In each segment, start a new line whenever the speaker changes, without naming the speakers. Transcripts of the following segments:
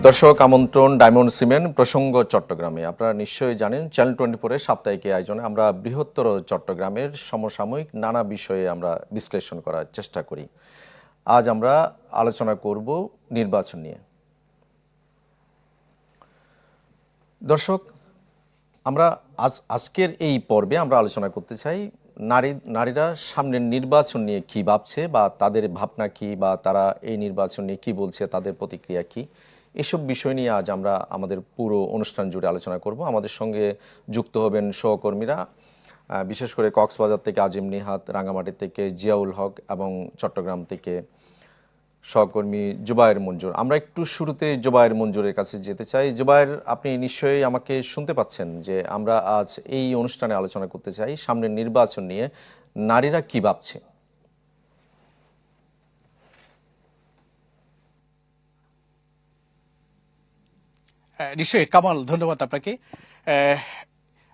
দর্শক আমন্ত্রণ diamond cement প্রসঙ্গ চট্টগ্রামে। আপনারা নিশ্চয়ই জানেন চ্যানেল 24-এর সাপ্তাহিক আয়োজনে আমরা বৃহত্তর চট্টগ্রামের সমসাময়িক নানা বিষয়ে আমরা বিশ্লেষণ করার চেষ্টা করি। আজ আমরা আলোচনা করব নির্বাচন নিয়ে। দর্শক, আমরা আজকের এই পর্বে আমরা আলোচনা করতে চাই নারীরা সামনের নির্বাচন নিয়ে কি ভাবছে বা তাদের ভাবনা কি, বা তারা এই নির্বাচন নিয়ে কি বলছে, তাদের প্রতিক্রিয়া কি। এসব বিষয় নিয়ে আজ আমরা আমাদের পুরো অনুষ্ঠান জুড়ে আলোচনা করব। আমাদের সঙ্গে যুক্ত হবেন সহকর্মীরা, বিশেষ করে কক্সবাজার থেকে আজিম নিহাত, রাঙ্গামাটি থেকে জিয়াউল হক এবং চট্টগ্রাম থেকে সহকর্মী জুবায়ের মঞ্জুর। আমরা একটু শুরুতে জুবায়ের মঞ্জুরের কাছে যেতে চাই। জুবায়ের, আপনি নিশ্চয়ই আমাকে শুনতে পাচ্ছেন যে আমরা আজ এই অনুষ্ঠানে আলোচনা করতে চাই সামনের নির্বাচন নিয়ে নারীরা কি ভাবছে।
নিশ্চয়ই কামাল, ধন্যবাদ আপনাকে।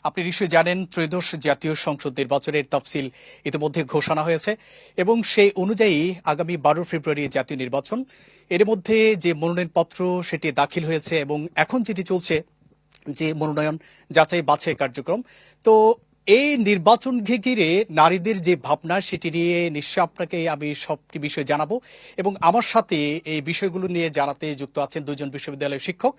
আপনি নিশ্চয়ই জানেন ত্রয়োদশ জাতীয় সংসদ নির্বাচনের তফসিল ইতিমধ্যে ঘোষণা হয়েছে এবং সেই অনুযায়ী আগামী 12 ফেব্রুয়ারি জাতীয় নির্বাচন। এর মধ্যে যে মনোনয়নপত্র সেটি দাখিল হয়েছে এবং এখন যেটি চলছে যে মনোনয়ন যাচাই বাছাই কার্যক্রম। তো এই নির্বাচন ঘিরে নারীদের যে ভাবনা সেটি নিয়ে নিশ্চয় আপনাকে আমি সবটি বিষয় জানাবো এবং আমার সাথে এই বিষয়গুলো নিয়ে জানাতে যুক্ত আছেন দুজন বিশ্ববিদ্যালয়ের শিক্ষক।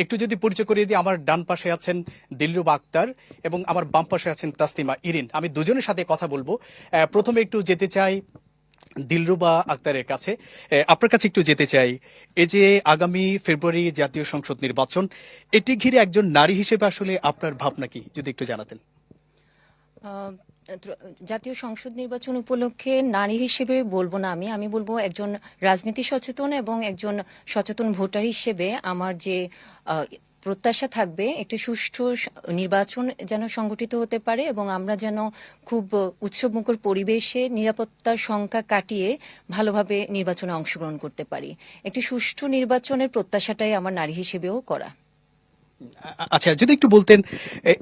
একটু যদি পরিচয় করিয়ে দিই, আমার ডান পাশে আছেন দিলরুবা আক্তার এবং আমার বাম পাশে আছেন তাসনিমা ইরিন। আমি দুজনের সাথে কথা বলবো। প্রথমে একটু যেতে চাই দিলরুবা আক্তারের কাছে। আপনার কাছে একটু যেতে চাই, এই যে আগামী ফেব্রুয়ারি জাতীয় সংসদ নির্বাচন, এটি ঘিরে একজন নারী হিসেবে আসলে আপনার ভাবনা কি, যদি একটু জানাতেন।
জাতীয় সংসদ নির্বাচন উপলক্ষে নারী হিসেবে বলবো না, আমি বলবো একজন রাজনীতি সচেতন এবং একজন সচেতন ভোটার হিসেবে আমার যে প্রত্যাশা থাকবে একটি সুষ্ঠু নির্বাচন যেন সংগঠিত হতে পারে এবং আমরা যেন খুব উৎসবমুখর পরিবেশে নিরাপত্তার শঙ্কা কাটিয়ে ভালোভাবে নির্বাচনে অংশগ্রহণ করতে পারি। একটি সুষ্ঠু নির্বাচনের প্রত্যাশাটাই আমার নারী হিসেবেও করা।
আচ্ছা, যদি একটু বলতেন,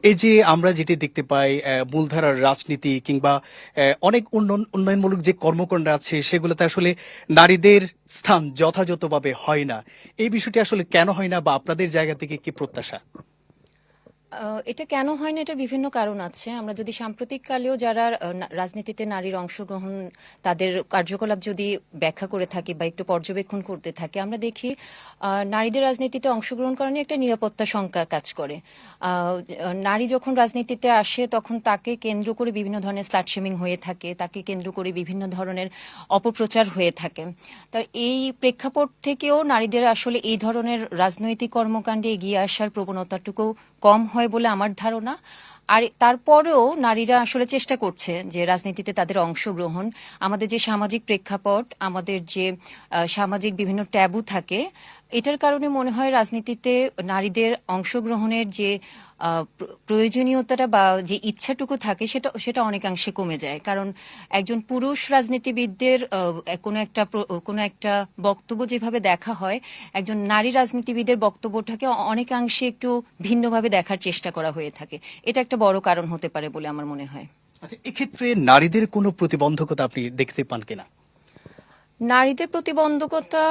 এই যে আমরা যেটি দেখতে পাই মূলধারার রাজনীতি কিংবা অনেক উন্নয়নমূলক যে কর্মকাণ্ড আছে সেগুলোতে আসলে নারীদের স্থান যথাযথভাবে হয় না, এই বিষয়টি আসলে কেন হয় না বা আপনাদের জায়গা থেকে কি প্রত্যাশা?
এটা কেন হয় না, এটার বিভিন্ন কারণ আছে। আমরা যদি সাম্প্রতিক কালেও যারা রাজনীতিতে নারীর অংশগ্রহণ, তাদের কার্যকলাপ যদি ব্যাখ্যা করে থাকি বা একটু পর্যবেক্ষণ করতে থাকি, আমরা দেখি নারীদের রাজনীতিতে অংশগ্রহণ করা নিয়ে একটা নিরাপত্তা শঙ্কা কাজ করে। নারী যখন রাজনীতিতে আসে তখন তাকে কেন্দ্র করে বিভিন্ন ধরনের স্লাটশেমিং হয়ে থাকে, তাকে কেন্দ্র করে বিভিন্ন ধরনের অপপ্রচার হয়ে থাকে। তার এই প্রেক্ষাপট থেকেও নারীদের আসলে এই ধরনের রাজনৈতিক কর্মকাণ্ডে এগিয়ে আসার প্রবণতাটুকু কম হয় বলে আমার ধারণা। আর তারপরেও নারীরা আসলে চেষ্টা করছে যে রাজনীতিতে তাদের অংশগ্রহণ। আমাদের যে সামাজিক প্রেক্ষাপট, আমাদের যে সামাজিক বিভিন্ন ট্যাবু থাকে, এটার কারণে মনে হয় রাজনীতিতে নারীদের অংশগ্রহণের যে প্রয়োজনীয়তাটা বা যে ইচ্ছাটুকু থাকে সেটা অনেকাংশে কমে যায়। কারণ একজন পুরুষ রাজনীতিবিদদের কোনো একটা বক্তব্য যেভাবে দেখা হয়, একজন নারী রাজনীতিবিদের বক্তব্যটাকে অনেকাংশে একটু ভিন্নভাবে দেখার চেষ্টা করা হয়ে থাকে। এটা একটা বড় কারণ হতে পারে বলে আমার মনে হয়।
আচ্ছা, এক্ষেত্রে নারীদের কোনো প্রতিবন্ধকতা আপনি দেখতে পান কিনা?
নারীদের প্রতিবন্ধকতা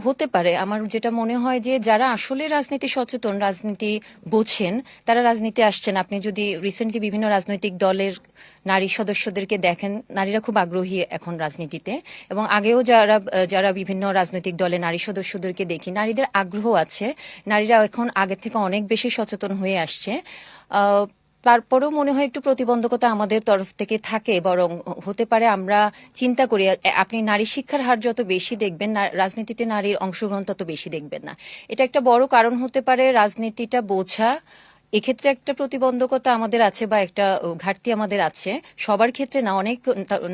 হতে পারে। আমার যেটা মনে হয় যে যারা আসলে রাজনীতি সচেতন, রাজনীতি বোঝেন, তারা রাজনীতি আসছেন। আপনি যদি রিসেন্টলি বিভিন্ন রাজনৈতিক দলের নারী সদস্যদেরকে দেখেন, নারীরা খুব আগ্রহী এখন রাজনীতিতে, এবং আগেও যারা বিভিন্ন রাজনৈতিক দলে নারী সদস্যদেরকে দেখি, নারীদের আগ্রহ আছে। নারীরা এখন আগের থেকে অনেক বেশি সচেতন হয়ে আসছে। তারপরেও মনে হয় একটু প্রতিবন্ধকতা আমাদের তরফ থেকে থাকে, বরং হতে পারে আমরা চিন্তা করি। আপনি নারী শিক্ষার হার যত বেশি দেখবেন, রাজনীতিতে নারীর অংশগ্রহণ তত বেশি দেখবেন না। এটা একটা বড় কারণ হতে পারে রাজনীতিটা বোঝা। এক্ষেত্রে একটা প্রতিবন্ধকতা আমাদের আছে বা একটা ঘাটতি আমাদের আছে, সবার ক্ষেত্রে না। অনেক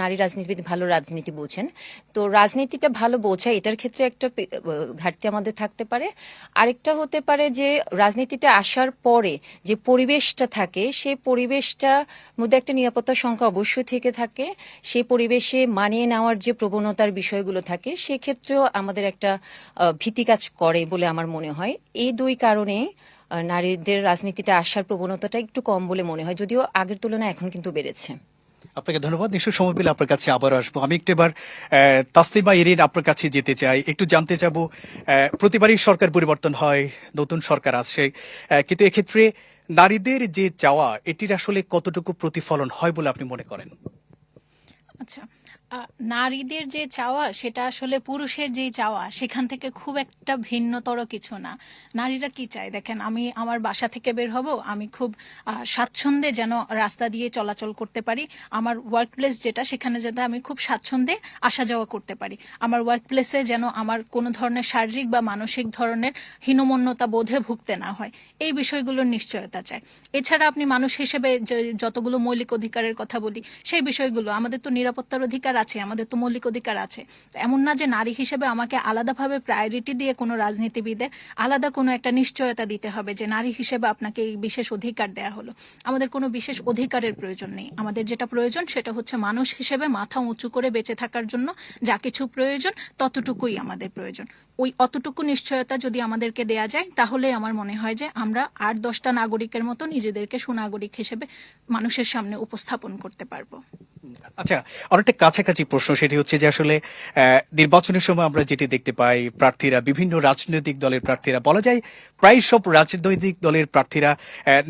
নারী রাজনীতিবিদ ভালো রাজনীতি বোঝেন, তো রাজনীতিটা ভালো বোঝা, এটার ক্ষেত্রে একটা ঘাটতি আমাদের থাকতে পারে। আরেকটা হতে পারে যে রাজনীতিতে আসার পরে যে পরিবেশটা থাকে, সেই পরিবেশটার মধ্যে একটা নিরাপত্তার সংখ্যা অবশ্যই থেকে থাকে। সেই পরিবেশে মানিয়ে নেওয়ার যে প্রবণতার বিষয়গুলো থাকে, সেক্ষেত্রেও আমাদের একটা ভীতি কাজ করে বলে আমার মনে হয়। এই দুই কারণেই নারীদের রাজনীতিতে আসার প্রবণতাটা একটু কম বলে মনে হয়, যদিও আগের তুলনায় এখন কিন্তু বেড়েছে।
আপনাকে ধন্যবাদ। নিশ্চয় সময় পেলে আপনার কাছে আবার আসবো। আমি একটু এবার তাসলিমা ইরিন আপনার কাছে যেতে চাই, একটু জানতে চাবো। প্রতিবারই সরকার পরিবর্তন হয়, নতুন সরকার আসে, কিন্তু এক্ষেত্রে নারীদের যে চাওয়া এটির আসলে কতটুকু প্রতিফলন হয় বলে আপনি মনে করেন?
আচ্ছা, নারীদের যে চাওয়া সেটা আসলে পুরুষের যেই চাওয়া সেখান থেকে খুব একটা ভিন্নতর কিছু না। নারীরা কি চায় দেখেন, আমি আমার বাসা থেকে বের হব, আমি খুব স্বাচ্ছন্দ্যে যেন রাস্তা দিয়ে চলাচল করতে পারি। আমার ওয়ার্ক প্লেস যেটা, সেখানে যাতে আমি খুব স্বাচ্ছন্দ্যে আসা যাওয়া করতে পারি। আমার ওয়ার্ক প্লেসে যেন আমার কোনো ধরনের শারীরিক বা মানসিক ধরনের হীনমন্যতা বোধে ভুগতে না হয়, এই বিষয়গুলোর নিশ্চয়তা চায়। এছাড়া আপনি মানুষ হিসেবে যতগুলো মৌলিক অধিকারের কথা বলি, সেই বিষয়গুলো, আমাদের তো নিরাপত্তার অধিকার আছে, আমাদের তো মৌলিক অধিকার আছে। এমন না যে নারী হিসেবে আমাকে আলাদাভাবে প্রায়োরিটি দিয়ে কোনো রাজনীতিবিদের আলাদা কোনো একটা নিশ্চয়তা দিতে হবে যে নারী হিসেবে আপনাকে এই বিশেষ অধিকার দেয়া হলো। আমাদের কোনো বিশেষ অধিকারের প্রয়োজন নেই। আমাদের যেটা প্রয়োজন সেটা হচ্ছে মানুষ হিসেবে মাথা উঁচু করে বেঁচে থাকার জন্য যা কিছু প্রয়োজন ততটুকুই আমাদের প্রয়োজন। ওই অতটুকু নিশ্চয়তা যদি আমাদেরকে দেয়া যায়, তাহলে আমার মনে হয় যে আমরা 8-10টা নাগরিকের মতো নিজেদেরকে সুনাগরিক হিসেবে মানুষের সামনে উপস্থাপন করতে পারবো।
আচ্ছা, অনেকটা কাছাকাছি প্রশ্ন, সেটি হচ্ছে যে আসলে নির্বাচনের সময় আমরা যেটি দেখতে পাই, প্রার্থীরা, বিভিন্ন রাজনৈতিক দলের প্রার্থীরা, বলা যায় প্রায় সব রাজনৈতিক দলের প্রার্থীরা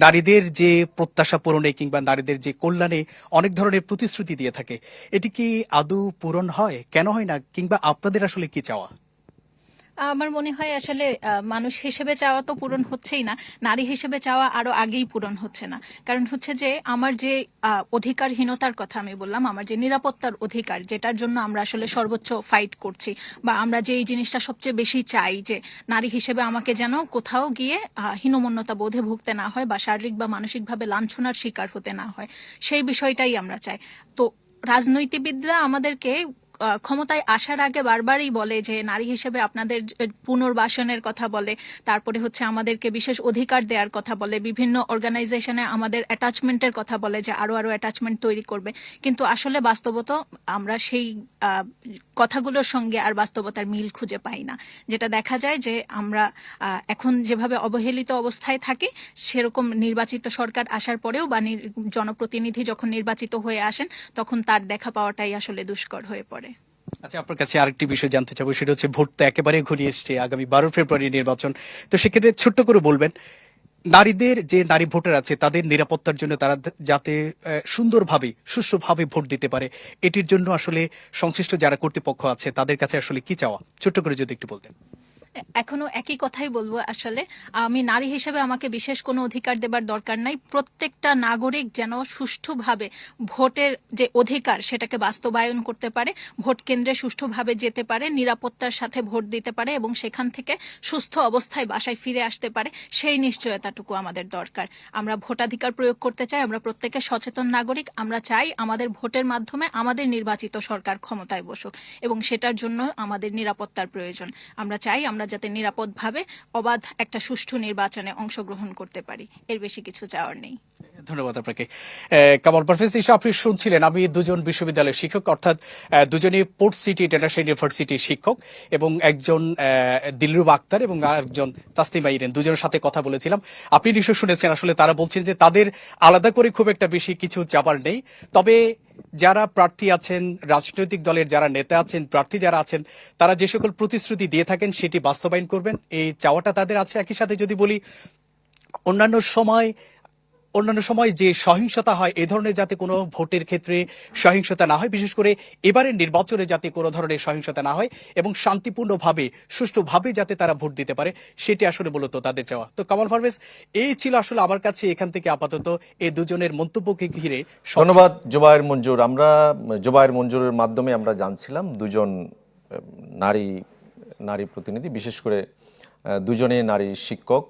নারীদের যে প্রত্যাশা পূরণে কিংবা নারীদের যে কল্যাণে অনেক ধরনের প্রতিশ্রুতি দিয়ে থাকে। এটি কি আদৌ পূরণ হয়? কেন হয় না? কিংবা আপনাদের আসলে কি চাওয়া?
আমার মনে হয় আসলে মানুষ হিসেবে চাওয়া তো পূরণ হচ্ছেই না, নারী হিসেবে চাওয়া আরো আগেই পূরণ হচ্ছে না। কারণ হচ্ছে যে আমার যে অধিকারহীনতার কথা আমি বললাম, আমার যে নিরাপত্তার অধিকার, যেটার জন্য আমরা আসলে সর্বোচ্চ ফাইট করছি, বা আমরা যে এই জিনিসটা সবচেয়ে বেশি চাই যে নারী হিসেবে আমাকে যেন কোথাও গিয়ে হীনমন্যতা বোধে ভুগতে না হয় বা শারীরিক বা মানসিকভাবে লাঞ্ছনার শিকার হতে না হয়, সেই বিষয়টাই আমরা চাই। তো রাজনৈতিকবিদরা আমাদেরকে ক্ষমতায় আসার আগে বারবারই বলে যে নারী হিসেবে আপনাদের পুনর্বাসনের কথা বলে, তারপরে হচ্ছে আমাদেরকে বিশেষ অধিকার দেওয়ার কথা বলে, বিভিন্ন অর্গানাইজেশনে আমাদের অ্যাটাচমেন্টের কথা বলে যে আরো আরো অ্যাটাচমেন্ট তৈরি করবে। কিন্তু আসলে বাস্তবত আমরা সেই কথাগুলোর সঙ্গে আর বাস্তবতার মিল খুঁজে পাই না। যেটা দেখা যায় যে আমরা এখন যেভাবে অবহেলিত অবস্থায় থাকি, সেরকম নির্বাচিত সরকার আসার পরেও বা জনপ্রতিনিধি যখন নির্বাচিত হয়ে আসেন, তখন তার দেখা পাওয়াটাই আসলে দুষ্কর হয়ে পড়ে।
আচ্ছা, আপনার কাছে আরেকটি বিষয় জানতে চাবো, সেটা হচ্ছে ভোট তো একেবারে ঘনিয়ে এসছে, আগামী 12 ফেব্রুয়ারি নির্বাচন। তো সেক্ষেত্রে ছোট্ট করে বলবেন, নারীদের যে নারী ভোটার আছে তাদের নিরাপত্তার জন্য তারা যাতে সুন্দরভাবে, সুষ্ঠুভাবে ভোট দিতে পারে, এটির জন্য আসলে সংশ্লিষ্ট যারা কর্তৃপক্ষ আছে তাদের কাছে আসলে কি চাওয়া, ছোট্ট করে যদি একটু বলতেন।
এখনো একই কথাই বলবো। আসলে আমি নারী হিসেবে আমাকে বিশেষ কোনো অধিকার দেবার দরকার নাই। প্রত্যেকটা নাগরিক যেন সুষ্ঠুভাবে ভোটের যে অধিকার সেটাকে বাস্তবায়ন করতে পারে, ভোট কেন্দ্রে সুষ্ঠুভাবে যেতে পারে, নিরাপত্তার সাথে ভোট দিতে পারে এবং সেখান থেকে সুস্থ অবস্থায় বাসায় ফিরে আসতে পারে, সেই নিশ্চয়তাটুকু আমাদের দরকার। আমরা ভোটাধিকার প্রয়োগ করতে চাই, আমরা প্রত্যেকে সচেতন নাগরিক, আমরা চাই আমাদের ভোটের মাধ্যমে আমাদের নির্বাচিত সরকার ক্ষমতায় বসুক এবং সেটার জন্য আমাদের নিরাপত্তার প্রয়োজন। আমরা চাই আমরা যাতে নিরাপদভাবে অবাধ একটা সুষ্ঠু নির্বাচনে অংশগ্রহণ করতে পারি, এর বেশি কিছু চাওয়ার নেই।
ধন্যবাদ আপনাকে। কামাল পারভেজ, আপনি শুনছিলেন আমি দুজন বিশ্ববিদ্যালয়ের শিক্ষক, অর্থাৎ দুজনই পোর্ট সিটি ইন্টারন্যাশনাল ইউনিভার্সিটির শিক্ষক, এবং একজন দিলরুবা আক্তার এবং আরেকজন তাসলিমা ইরেন, দুজনের সাথে কথা বলেছিলাম। আপনি নিশ্চয় শুনেছেন, আসলে তারা বলছেন যে তাদের আলাদা করে খুব একটা বেশি কিছু চাবার নেই, তবে যারা প্রার্থী আছেন, রাজনৈতিক দলের যারা নেতা আছেন, প্রার্থী যারা আছেন, তারা যে সকল প্রতিশ্রুতি দিয়ে থাকেন সেটি বাস্তবায়ন করবেন, এই চাওয়াটা তাদের আছে। একই সাথে যদি বলি, অন্যান্য সময় যে সহিংসতা হয়, এ ধরনের যাতে কোনো ভোটের ক্ষেত্রে সহিংসতা না হয়, বিশেষ করে এবারের নির্বাচনে যাতে কোনো ধরনের সহিংসতা না হয় এবং শান্তিপূর্ণভাবে, সুষ্ঠুভাবে যাতে তারা ভোট দিতে পারে, সেটি আসলে মূলত তাদের চাওয়া। তো কামাল পারভেজ, এই ছিল আসলে আমার কাছে এখান থেকে আপাতত এই দুজনের মন্তব্যকে ঘিরে।
ধন্যবাদ জোবায়ের মঞ্জুর। আমরা জোবায়ের মঞ্জুরের মাধ্যমে আমরা জানছিলাম দুজন নারী প্রতিনিধি, বিশেষ করে দুজনে নারী শিক্ষক,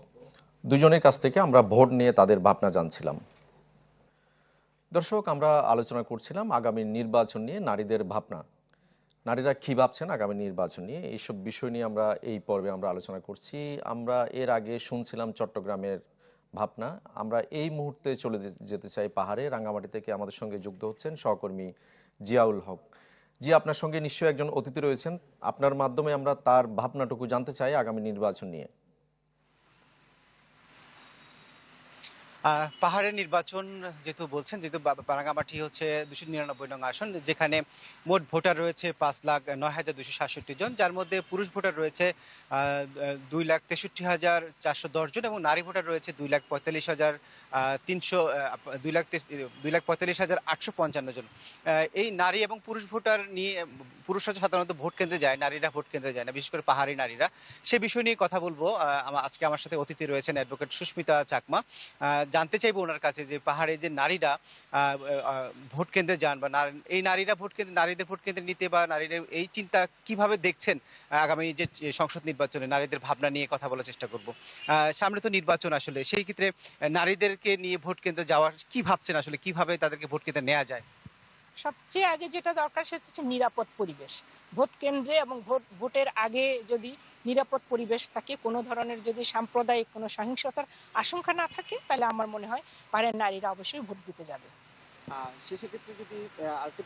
দুজনের কাছ থেকে আমরা ভোট নিয়ে তাদের ভাবনা জানছিলাম। দর্শক, আমরা আলোচনা করছিলাম আগামী নির্বাচন নিয়ে, নারীদের ভাবনা, নারীরা কী ভাবছেন আগামী নির্বাচন নিয়ে, এইসব বিষয় নিয়ে আমরা এই পর্বে আমরা আলোচনা করছি। আমরা এর আগে শুনছিলাম চট্টগ্রামের ভাবনা। আমরা এই মুহূর্তে চলে যেতে চাই পাহাড়ে, রাঙ্গামাটি থেকে আমাদের সঙ্গে যুক্ত হচ্ছেন সহকর্মী জিয়াউল হক। জি, আপনার সঙ্গে নিশ্চয়ই একজন অতিথি রয়েছেন, আপনার মাধ্যমে আমরা তার ভাবনাটুকু জানতে চাই আগামী নির্বাচন নিয়ে।
পাহাড়ের নির্বাচন যেহেতু বলছেন, যেহেতু রাঙামাটি হচ্ছে 299 নং আসন, যেখানে মোট ভোটার রয়েছে 5,09,267 জন, যার মধ্যে পুরুষ ভোটার রয়েছে 2,63,410 জন এবং নারী ভোটার রয়েছে 2,45,855 জন। এই নারী এবং পুরুষ ভোটার নিয়ে, পুরুষরা সাধারণত ভোট কেন্দ্রে যায়, নারীরা ভোট কেন্দ্রে যায় না, বিশেষ করে পাহাড়ি নারীরা। সে বিষয় নিয়ে কথা বলবো। আজকে আমার সাথে অতিথি রয়েছেন অ্যাডভোকেট সুস্মিতা চাকমা। জানতে চাইবো ওনার কাছে যে পাহাড়ে যে নারীরা ভোট কেন্দ্রে যান বা এই নারীরা নারীদের ভোট কেন্দ্রে নিতে বা নারীদের এই চিন্তা কিভাবে দেখছেন, আগামী যে সংসদ নির্বাচনে নারীদের ভাবনা নিয়ে কথা বলার চেষ্টা করব। সামনে তো নির্বাচন, আসলে সেই ক্ষেত্রে নারীদেরকে নিয়ে ভোট কেন্দ্রে যাওয়ার কি ভাবছেন, আসলে কিভাবে তাদেরকে ভোট কেন্দ্রে নেওয়া যায়?
সবচেয়ে আগে যেটা দরকার সেটা হচ্ছে নিরাপদ পরিবেশ। ভোট কেন্দ্রে এবং ভোটের আগে যদি নিরাপদ পরিবেশ থাকে, কোনো ধরনের যদি সাম্প্রদায়িক কোনো সহিংসতার আশঙ্কা না থাকে, তাহলে আমার মনে হয় পাহাড়ের নারীরা অবশ্যই ভোট দিতে যাবে।
সেক্ষেত্রে যদি আরেকটা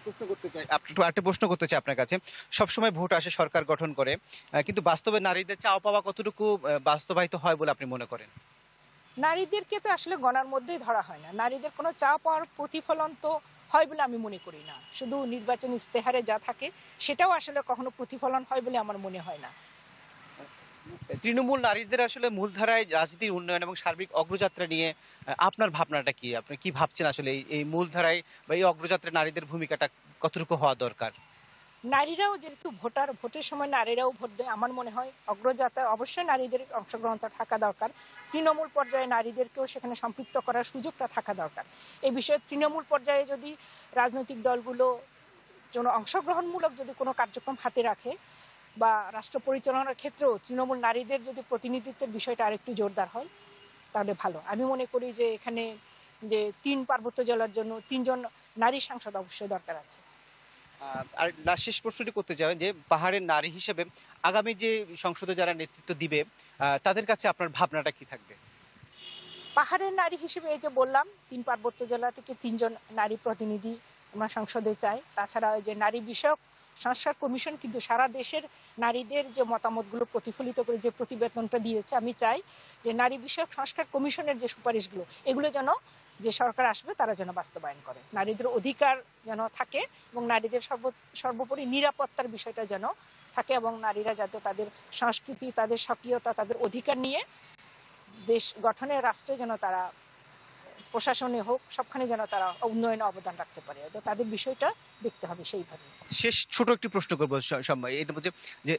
প্রশ্ন করতে চাই আপনার কাছে, সবসময় ভোট আসে, সরকার গঠন করে, কিন্তু বাস্তবে নারীদের চাওয়া পাওয়া কতটুকু বাস্তবায়িত হয় বলে আপনি মনে করেন?
নারীদেরকে তো আসলে গণার মধ্যেই ধরা হয় না। নারীদের কোনো চাওয়া পাওয়ার প্রতিফলন তো হয় বলে আমি মনে করি না। শুধু নির্বাচন ইস্তেহারে যা থাকে সেটাও আসলে কখনো প্রতিফলন হয় বলে আমার মনে হয় না।
তৃণমূল নারীদের আসলে মূলধারায় রাজনীতির উন্নয়ন এবং সার্বিক অগ্রযাত্রা নিয়ে আপনার ভাবনাটা কি? আপনি কি ভাবছেন আসলে এই মূলধারায় বা এই অগ্রযাত্রায় নারীদের ভূমিকাটা কতটুকু হওয়া দরকার?
নারীরাও যেহেতু ভোটার, ভোটের সময় নারীরাও ভোট দেয়, আমার মনে হয় অগ্রযাত্রায় অবশ্যই নারীদের অংশগ্রহণটা থাকা দরকার। তৃণমূল পর্যায়ে নারীদেরকেও সেখানে সম্পৃক্ত করার সুযোগটা থাকা দরকার। এই বিষয়ে তৃণমূল পর্যায়ে যদি রাজনৈতিক দলগুলো যেন অংশগ্রহণমূলক যদি কোনো কার্যক্রম হাতে রাখে বা রাষ্ট্র পরিচালনার ক্ষেত্রেও তৃণমূল নারীদের যদি প্রতিনিধিত্বের বিষয়টা আরেকটু জোরদার হয় তাহলে ভালো। আমি মনে করি যে এখানে যে 3 পার্বত্য জেলার জন্য 3 জন নারী সাংসদ অবশ্যই দরকার আছে।
আর লাস্ট শেষ প্রশ্নটি করতে চাই যে পাহাড়ের নারী হিসেবে আগামী যে সংসদে যারা নেতৃত্ব দিবে, তাদের কাছে আপনার ভাবনাটা কি থাকবে?
পাহাড়ের নারী হিসেবে এই যে বললাম 3 পার্বত্য জেলা থেকে 3 জন নারী প্রতিনিধি আমরা সংসদে চাই। তাছাড়া যে নারী বিষয়ক সংস্কার কমিশন কিন্তু সারা দেশের নারীদের যে মতামতগুলো প্রতিফলিত করে যে প্রতিবেদনটা দিয়েছে, আমি চাই যে নারী বিষয়ক সংস্কার কমিশনের যে সুপারিশগুলো এগুলো যেন যে সরকার আসবে তারা যেন বাস্তবায়ন করে। নারীদের অধিকার যেন থাকে এবং নারীদের সর্বোপরি নিরাপত্তার বিষয়টা যেন থাকে এবং নারীরা যাতে তাদের সংস্কৃতি, তাদের স্বকীয়তা, তাদের অধিকার নিয়ে দেশ গঠনে, রাষ্ট্রে যেন তারা, প্রশাসনে হোক, সবখানে যেন তারা উন্নয়নে অবদান রাখতে পারে। তো তাদের বিষয়টা দেখতে হবে সেইভাবে।
শেষ ছোট একটি প্রশ্ন করবো এটা বলছে যে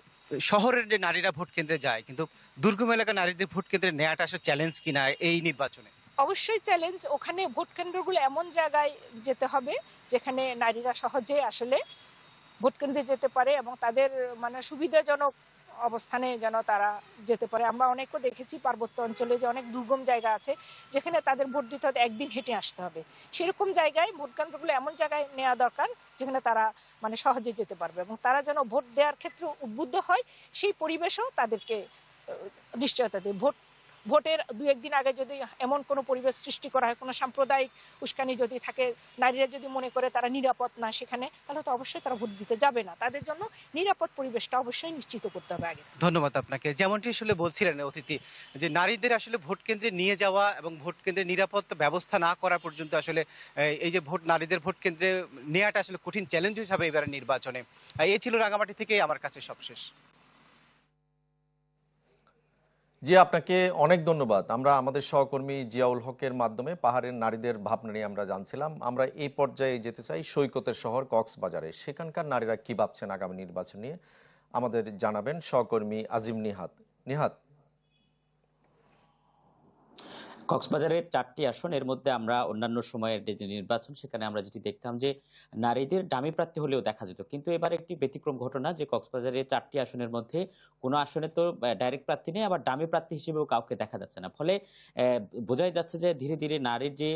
শহরের যে নারীরা ভোট কেন্দ্রে যায়, কিন্তু দুর্গম এলাকার নারীদের ভোট কেন্দ্রে নেওয়াটা আসলে চ্যালেঞ্জ কিনা এই নির্বাচনে?
অবশ্যই চ্যালেঞ্জ। ওখানে ভোট কেন্দ্রগুলো এমন জায়গায় যেতে হবে যেখানে নারীরা সহজে আসলে ভোট কেন্দ্রে যেতে পারে এবং তাদের মানে সুবিধাজনক অবস্থানে যেন তারা যেতে পারে। আমরা অনেকও দেখেছি পার্বত্য অঞ্চলে যে অনেক দুর্গম জায়গা আছে যেখানে তাদের ভোট দিতে হতে একদিন হেঁটে আসতে হবে। সেরকম জায়গায় ভোট কেন্দ্রগুলো এমন জায়গায় নেওয়া দরকার যেখানে তারা মানে সহজে যেতে পারবে এবং তারা যেন ভোট দেওয়ার ক্ষেত্রে উদ্বুদ্ধ হয়, সেই পরিবেশও তাদেরকে নিশ্চয়তা দেয়। ভোটের 2-1 দিন আগে যদি এমন কোনো পরিবেশ সৃষ্টি করা হয়, কোনো সাম্প্রদায়িক উস্কানি যদি থাকে, নারীরা যদি মনে করে তারা নিরাপদ না সেখানে, তাহলে তো অবশ্যই তারা ভোট দিতে যাবে না। তাদের জন্য নিরাপদ পরিবেশটা অবশ্যই নিশ্চিত করতে হবে আগে।
ধন্যবাদ আপনাকে। যেমনটি আসলে বলছিলেন অতিথি, যে নারীদের আসলে ভোট কেন্দ্রে নিয়ে যাওয়া এবং ভোট কেন্দ্রে নিরাপত্তা ব্যবস্থা না করা পর্যন্ত আসলে এই যে নারীদের ভোট কেন্দ্রে নেওয়াটা আসলে কঠিন চ্যালেঞ্জ হিসাবে এবারে নির্বাচনে। এই ছিল রাঙামাটি থেকে আমার কাছে সবশেষ।
জি, আপনাকে অনেক ধন্যবাদ। আমরা আমাদের সহকর্মী জিয়াউল হকের মাধ্যমে পাহাড়ের নারীদের ভাবনা নিয়ে আমরা জানছিলাম। আমরা এই পর্যায়ে যেতে চাই সৈকতের শহর কক্সবাজারে। সেখানকার নারীরা কি ভাবছেন আগামী নির্বাচন নিয়ে আমাদের জানাবেন সহকর্মী আজিম নিহাত। নিহাত,
কক্সবাজারের 4টি আসন, এর মধ্যে আমরা অন্যান্য সময়ের যে নির্বাচন সেখানে আমরা যেটি দেখতাম যে নারীদের ডামি প্রার্থী হলেও দেখা যেত, কিন্তু এবার একটি ব্যতিক্রম ঘটনা যে কক্সবাজারের 4টি আসনের মধ্যে কোনো আসনে তো ডাইরেক্ট প্রার্থী নেই, আবার ডামি প্রার্থী হিসেবেও কাউকে দেখা যাচ্ছে না। ফলে বোঝাই যাচ্ছে যে ধীরে ধীরে নারীর যে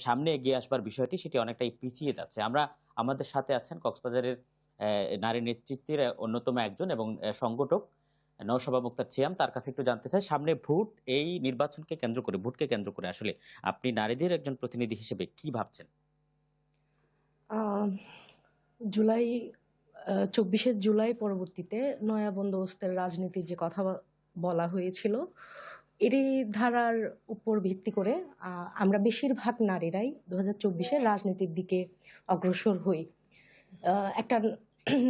সামনে এগিয়ে আসবার বিষয়টি সেটি অনেকটাই পিছিয়ে যাচ্ছে। আমাদের সাথে আছেন কক্সবাজারের নারী নেতৃত্বের অন্যতম একজন এবং সংগঠক নওশাবা মুক্তার ছিয়াম, তার কাছে একটু জানতে চাই সামনে ভোট, এই নির্বাচনকে কেন্দ্র করে, ভোটকে কেন্দ্র করে আসলে আপনি নারীদের একজন প্রতিনিধি হিসেবে কি ভাবছেন?
আহ, জুলাই 24শে জুলাই পরবর্তীতে নয়া বন্দোবস্তের রাজনীতির যে কথা বলা হয়েছিল, এরই ধারার উপর ভিত্তি করে আমরা বেশিরভাগ নারীরাই 2024-এর রাজনীতির দিকে অগ্রসর হই একটা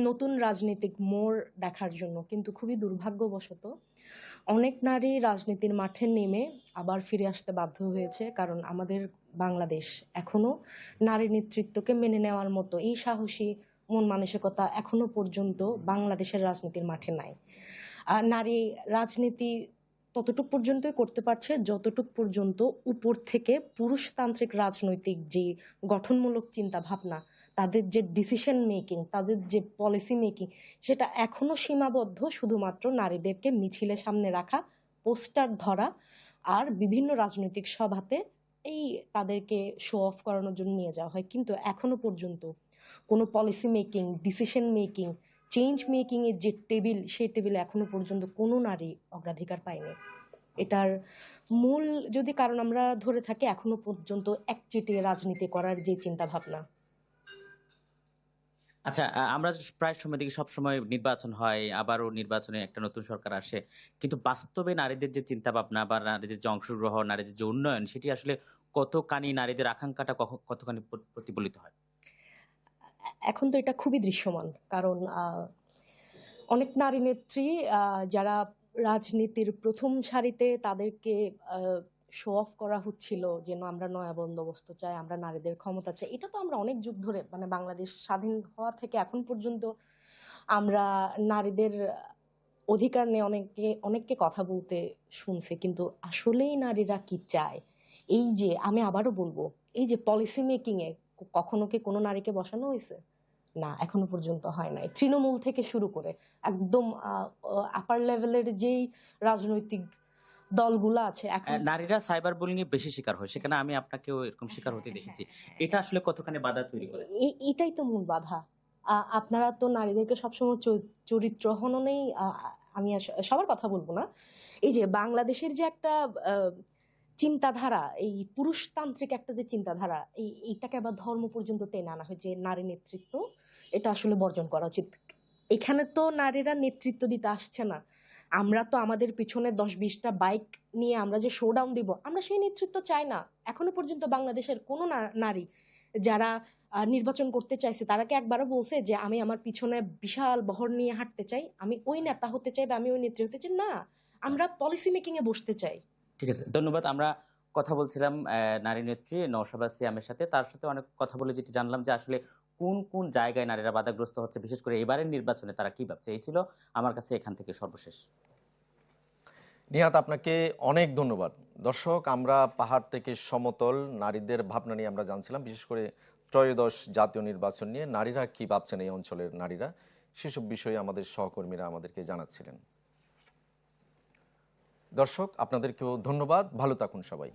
নতুন রাজনৈতিক মোড় দেখার জন্য। কিন্তু খুবই দুর্ভাগ্যবশত অনেক নারী রাজনীতির মাঠে নেমে আবার ফিরে আসতে বাধ্য হয়েছে, কারণ আমাদের বাংলাদেশ এখনো নারী নেতৃত্বকে মেনে নেওয়ার মতো এই সাহসী মন মানসিকতা এখনো পর্যন্ত বাংলাদেশের রাজনীতির মাঠে নাই। নারী রাজনীতি ততটুক পর্যন্তই করতে পারছে যতটুক পর্যন্ত উপর থেকে পুরুষতান্ত্রিক রাজনৈতিক যে গঠনমূলক চিন্তা ভাবনা, তাদের যে ডিসিশন মেকিং, তাদের যে পলিসি মেকিং, সেটা এখনো সীমাবদ্ধ শুধুমাত্র নারীদেরকে মিছিলের সামনে রাখা, পোস্টার ধরা আর বিভিন্ন রাজনৈতিক সভাতে এই তাদেরকে শো অফ করানোর জন্য নিয়ে যাওয়া হয়। কিন্তু এখনো পর্যন্ত কোনো policy making, decision making, change making এর যে টেবিল, সেই টেবিলে এখনো পর্যন্ত কোনো নারী অগ্রাধিকার পায়নি। এটার মূল যদি কারণ আমরা ধরে থাকি এখনো পর্যন্ত একচেটিয়া রাজনীতি করার যে চিন্তা ভাবনা।
আচ্ছা, আমরা প্রায় সময় দেখি সবসময় নির্বাচন হয়, আবারও নির্বাচনে একটা নতুন সরকার আসে, কিন্তু বাস্তবে নারীদের যে চিন্তা ভাবনা বা নারীদের যে অংশগ্রহণ, নারীদের যে উন্নয়ন, সেটি আসলে কতখানি, নারীদের আকাঙ্ক্ষাটা কতখানি প্রতিফলিত হয়?
এখন তো এটা খুবই দৃশ্যমান, কারণ অনেক নারী নেত্রী যারা রাজনীতির প্রথম সারিতে, তাদেরকে শো অফ করা হচ্ছিল যে আমরা নয়া বন্দোবস্ত চাই, আমরা নারীদের ক্ষমতা চাই। এটা তো আমরা অনেক যুগ ধরে, মানে বাংলাদেশ স্বাধীন হওয়া থেকে এখন পর্যন্ত আমরা নারীদের অধিকার নিয়ে অনেককে কথা বলতে শুনছি, কিন্তু আসলেই নারীরা কি চায়? এই যে আমি আবারও বলবো, এই যে পলিসি মেকিং এ কখনো কি কোনো নারীকে বসানো হয়েছে? না, এখনো পর্যন্ত হয় নাই। তৃণমূল থেকে শুরু করে একদম আপার লেভেলের যেই রাজনৈতিক দলগুলো আছে এখন
নারীরা সাইবার বুলিং এ বেশি শিকার হয়, সেখানে আমি আপনাকেও এরকম শিকার হতে দেখেছি। এটা আসলে কতখানি বাধা তৈরি করে?
এটাই তো মূল বাধা। আপনারা তো নারীদেরকে সবসময় চরিত্র হননেই, আমি সবার কথা বলবো না, এই যে বাংলাদেশের যে একটা চিন্তাধারা, এই পুরুষতান্ত্রিক একটা যে চিন্তাধারা, এইটাকে আবার ধর্ম পর্যন্ত টেনে আনা হয় যে নারী নেতৃত্ব, এটা আসলে বর্জন করা উচিত। এখানে তো নারীরা নেতৃত্ব দিতে আসছে না, আমরা তো আমাদের পিছনে 10-20টা বাইক নিয়ে আমরা যে শোডাউন দিব, আমরা সেই নেতৃত্ব চাই না। এখনো পর্যন্ত বাংলাদেশের কোনো নারী যারা নির্বাচন করতে চাইছে, তারা কি একবারও বলছে যে আমি আমার পিছনে বিশাল বহর নিয়ে হাঁটতে চাই, আমি ওই নেতা হতে চাই বা আমি ওই নেত্রী হতে চাই? না, আমরা পলিসি মেকিং এ বসতে চাই।
ঠিক আছে, ধন্যবাদ। আমরা কথা বলছিলাম নারী নেত্রী নওশাবা সিয়ামের সাথে। তার সাথে অনেক কথা বলে যেটি জানলাম যে আসলে কোন কোন জায়গায় নারীরা বাধাগ্রস্ত হচ্ছে, বিশেষ করে এবারের নির্বাচনে তারা কি ভাবছে। এই ছিল আমার কাছে এখান থেকে সর্বশেষ।
নিহাত, আপনাকে অনেক ধন্যবাদ। দর্শক, আমরা পাহাড় থেকে সমতল নারীদের ভাবনা নিয়ে আমরা জানছিলাম, বিশেষ করে ত্রয়োদশ জাতীয় নির্বাচন নিয়ে নারীরা কি ভাবছেন, এই অঞ্চলের নারীরা, সেসব বিষয়ে আমাদের সহকর্মীরা আমাদেরকে জানাচ্ছিলেন। দর্শক, আপনাদেরকেও ধন্যবাদ। ভালো থাকুন সবাই।